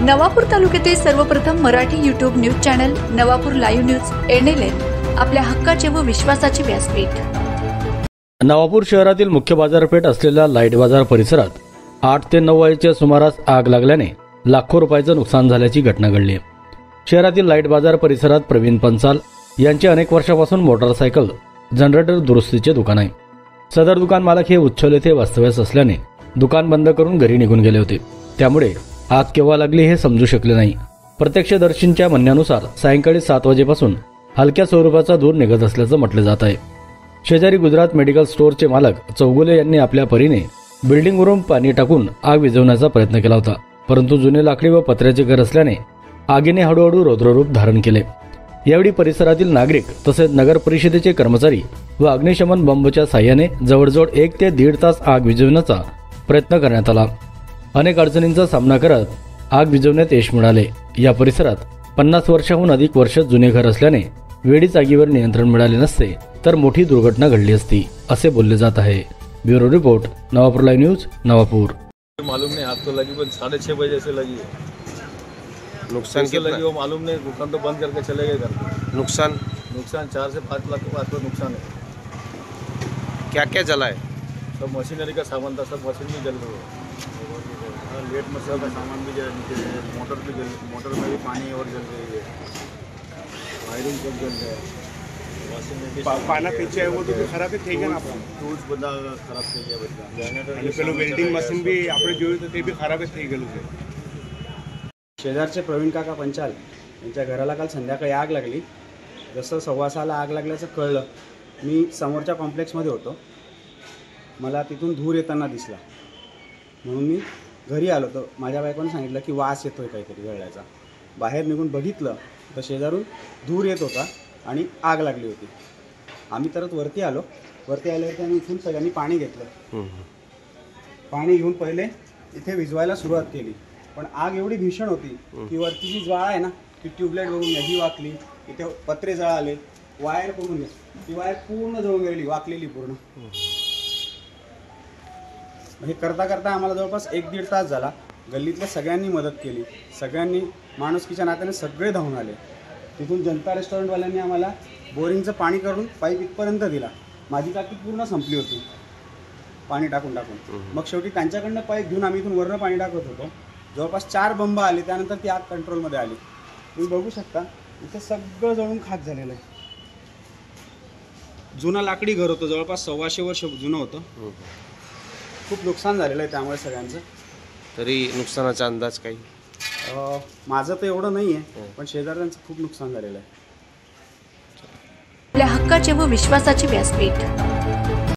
नवापूर तालुक्यातील सर्वप्रथम Marathi YouTube news channel Navapur live news NLN आपल्या हक्काचे व विश्वासाचे व्यासपीठ। नवापूर शहरातील मुख्य बाजारपेठ असलेल्या लाईट बाजार परिसरात 8 ते 9 वाजेच्या सुमारास आग लागल्याने लाखो रुपयाचं नुकसान झाल्याची घटना घडली आहे। शहरातील लाईट बाजार परिसरात प्रवीण पंचाल यांचे अनेक वर्षापासून मोटारसायकल जनरेटर दुरुस्तीचे दुकान आहे। सदर दुकान मालक हे उच्छल येथे वास्तव्यास असल्याने दुकान बंद करून घरी निघून गेले होते। त्यामुळे आग केव्हा लागली हे समजू शकले नाही। प्रत्यक्षदर्शींच्या म्हणण्यानुसार सायंकाळी 7 वाजेपासून हलक्या स्वरूपाचा धूर निघत असल्याचं म्हटले जात आहे। शेजारी गुजरात मेडिकल स्टोअरचे मालक चौगुले यांनी आपल्या परीने बिल्डिंगवरून पाणी टाकून आग विझवण्याचा प्रयत्न केला होता, परंतु जुने लाकडी व पत्र्याचे घर असल्याने आगीने हळूहळू रौद्ररूप धारण केले। यावेळी परिसरातील नागरिक तसेच नगर परिषदेचे कर्मचारी व अग्निशमन बंबच्या साह्याने जवळजवळ 1 ते 1.5 तास आग विझवण्याचा प्रयत्न करण्यात आला। अनेक अडचणींचा सामना करत आग विझवण्यात यश मिळाले। या परिसरात 50 वर्षाहून अधिक वर्ष जुने घर असल्याने वेळीच आगीवर नियंत्रण मिळाले नसते तर मोठी दुर्घटना घडली असती, असे बोलले जात आहे। Bureau report, Navapur live news, Navapur. मालूम नहीं, आग तो लगी पर 6:30 बजे से लगी है। नुकसान कितना लगी वो मालूम नहीं, दुकान तो बंद करके चले गए घर पे। नुकसान 4 से 5 लाख के आसपास नुकसान है। क्या क्या जला है? सब मशीनरी का सामान था, सब मशीन भी जल गई है। लेट मशीन का सामान भी जल गया, मोटर में भी पानी और जल गई है, वायरिंग सब जल गया। मशीन में भी पाना पीछे है वो तो खराब થઈ ગયા ને આપણો टूल्स બધા ખરાબ થઈ ગયા બધા। અને પેલું વેલ્ડિંગ મશીન બી આપણે જોયું તો તે બી ખરાબ જ થઈ ગયેલું છે। शेजारचे प्रवीण काका पंचाल यांच्या घराला काल संध्याकाळी आग लागली। जसं 6:15ला आग लागल्याचं कळलं, मी समोरच्या कॉम्प्लेक्समध्ये होतो। मला तिथून धूर येताना दिसला, म्हणून मी घरी आलो। तर माझ्या बायकोने सांगितलं की वास येतोय काहीतरी जळल्याचा। बाहेर निघून बघितलं तर शेजारून धूर येत होता आणि आग लागली होती। आम्ही तरत वरती आलो। वरती आल्यावर त्यांनी इथून सगळ्यांनी पाणी घेतलं। पाणी घेऊन पहिले इथे विझवायला सुरुवात केली, पण आग एवढी भीषण होती की वरती जी ज्वाळा आहे ना, ती ट्यूबलाईट बघून ही वाकली, इथे पत्रे जळाले, वायर बघून ती वायर पूर्ण जळून गेली, वाकलेली पूर्ण। हे करता करता आम्हाला जवळपास 1-1.5 तास झाला। गल्लीतल्या सगळ्यांनी मदत केली, सगळ्यांनी माणुसकीच्या नात्याने सगळे धावून आले। तिथून जनता रेस्टॉरंटवाल्यांनी आम्हाला बोरिंगचं पाणी करून पाईप इथपर्यंत दिला। माझी टाकी पूर्ण संपली होती पाणी टाकून टाकून। मग शेवटी त्यांच्याकडनं पाईप घेऊन आम्ही इथून वरनं पाणी टाकत होतो। जवळपास 4 बंब आले, त्यानंतर ती आग कंट्रोलमध्ये आली। तुम्ही बघू शकता इथे सगळं जळून खाक झालेलं आहे। जुनं लाकडी घर होतं, जवळपास 125 वर्ष जुनं होतं। खूप नुकसान झालेलं आहे त्यामुळे सगळ्यांचं। तरी नुकसानाचा अंदाज काही? माझं तर एवढं नाही आहे, पण शेजाऱ्यांचं खूप नुकसान झालेलं आहे। आपल्या हक्काचे व विश्वासाचे व्यासपीठ।